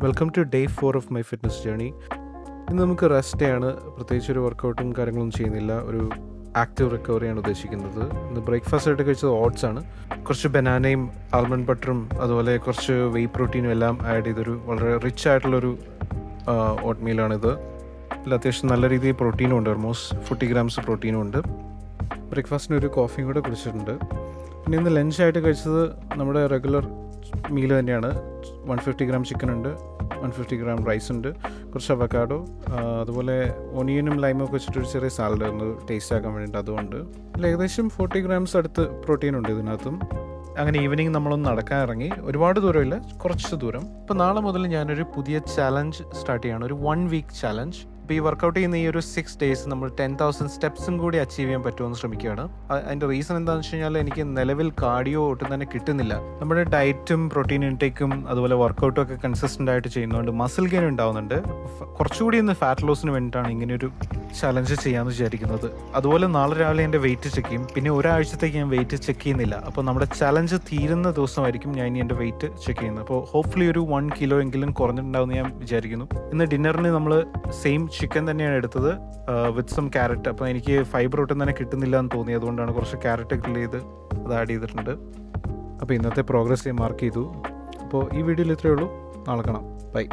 Welcome to day 4 of my fitness journey. ഇന്ന് നമുക്ക് rest day ആണ്. പ്രത്യേകിച്ച് ഒരു വർക്കൗട്ടും കാര്യങ്ങളൊന്നും ചെയ്യുന്നില്ല. ഒരു ആക്റ്റീവ് റിക്കവറിയാണ് ഉദ്ദേശിക്കുന്നത്. ഇന്ന് ബ്രേക്ക്ഫാസ്റ്റ് ആയിട്ട് കഴിച്ചത് ഓട്സ് ആണ്. കുറച്ച് ബനാനയും ആൽമണ്ട് ബട്ടറും അതുപോലെ കുറച്ച് വെയ് പ്രോട്ടീനും എല്ലാം ആഡ് ചെയ്തൊരു വളരെ റിച്ച് ആയിട്ടുള്ളൊരു ഓട്ട് മീലാണിത്. ഇതിൽ അത്യാവശ്യം നല്ല രീതിയിൽ പ്രോട്ടീനും ഉണ്ട്. ഓൾമോസ്റ്റ് 40 ഗ്രാംസ് പ്രോട്ടീനും ഉണ്ട്. ബ്രേക്ക്ഫാസ്റ്റിന് ഒരു കോഫിയും കൂടെ കുടിച്ചിട്ടുണ്ട്. പിന്നെ ഇന്ന് ലഞ്ചായിട്ട് കഴിച്ചത് നമ്മുടെ റെഗുലർ മീൽ തന്നെയാണ്. 150 ഗ്രാം ചിക്കൻ ഉണ്ട്, 150 ഗ്രാം റൈസ് ഉണ്ട്, കുറച്ച് അവക്കാഡോ, അതുപോലെ ഒനിയനും ലൈമും ഒക്കെ വെച്ചിട്ടൊരു ചെറിയ സാലഡ് ഒന്ന് ടേസ്റ്റ് ആക്കാൻ വേണ്ടിയിട്ട് അതുകൊണ്ട് ഏകദേശം 40 ഗ്രാംസ് അടുത്ത് പ്രോട്ടീൻ ഉണ്ട് ഇതിനകത്തും. അങ്ങനെ ഈവനിങ് നമ്മളൊന്ന് നടക്കാൻ ഇറങ്ങി. ഒരുപാട് ദൂരമില്ല, കുറച്ച് ദൂരം. ഇപ്പോൾ നാളെ മുതൽ ഞാനൊരു പുതിയ ചാലഞ്ച് സ്റ്റാർട്ട് ചെയ്യാണ്, ഒരു 1 വീക്ക് ചാലഞ്ച്. ഇപ്പോൾ ഈ വർക്കൗട്ട് ചെയ്യുന്ന ഈ ഒരു 6 ഡേയ്സ് നമ്മൾ 10,000 സ്റ്റെപ്സും കൂടി അച്ചീവ് ചെയ്യാൻ പറ്റുമെന്ന് ശ്രമിക്കുകയാണ്. അതിൻ്റെ റീസൺ എന്താണെന്ന് വെച്ച് കഴിഞ്ഞാൽ എനിക്ക് നിലവിൽ കാർഡിയോ ഒട്ടും തന്നെ കിട്ടുന്നില്ല. നമ്മുടെ ഡയറ്റും പ്രോട്ടീൻ ഇൻടേക്കും അതുപോലെ വർക്കൗട്ടും ഒക്കെ കൺസിസ്റ്റൻ്റ് ആയിട്ട് ചെയ്യുന്നതുകൊണ്ട് മസിൽ ഗെയിൻ ഉണ്ടാവുന്നുണ്ട്. കുറച്ചുകൂടി ഒന്ന് ഫാറ്റ് ലോസിന് വേണ്ടിയിട്ടാണ് ഇങ്ങനെയൊരു ചലഞ്ച് ചെയ്യാമെന്ന് വിചാരിക്കുന്നത്. അതുപോലെ നാളെ രാവിലെ എൻ്റെ വെയിറ്റ് ചെക്ക് ചെയ്യും. പിന്നെ ഒരാഴ്ചത്തേക്ക് ഞാൻ വെയിറ്റ് ചെക്ക് ചെയ്യുന്നില്ല. അപ്പോൾ നമ്മുടെ ചലഞ്ച് തീരുന്ന ദിവസമായിരിക്കും ഞാൻ ഇനി എൻ്റെ വെയിറ്റ് ചെക്ക് ചെയ്യുന്നത്. അപ്പോൾ ഹോപ്പ്ഫുള്ളി ഒരു 1 കിലോ എങ്കിലും കുറഞ്ഞിട്ടുണ്ടാവുമെന്ന് ഞാൻ വിചാരിക്കുന്നു. ഇന്ന് ഡിന്നറിന് നമ്മൾ സെയിം ചിക്കൻ തന്നെയാണ് എടുത്തത് വിത്ത് സം ക്യാരറ്റ്. അപ്പോൾ എനിക്ക് ഫൈബർ ഒട്ടും തന്നെ കിട്ടുന്നില്ല എന്ന് തോന്നി. അതുകൊണ്ടാണ് കുറച്ച് ക്യാരറ്റ് ഗ്രിൽ ചെയ്ത് അത് ആഡ് ചെയ്തിട്ടുണ്ട്. അപ്പോൾ ഇന്നത്തെ പ്രോഗ്രസ് മാർക്ക് ചെയ്തു. അപ്പോൾ ഈ വീഡിയോയിൽ ഇത്രയേ ഉള്ളൂ. നാളെ കാണാം. ബൈ.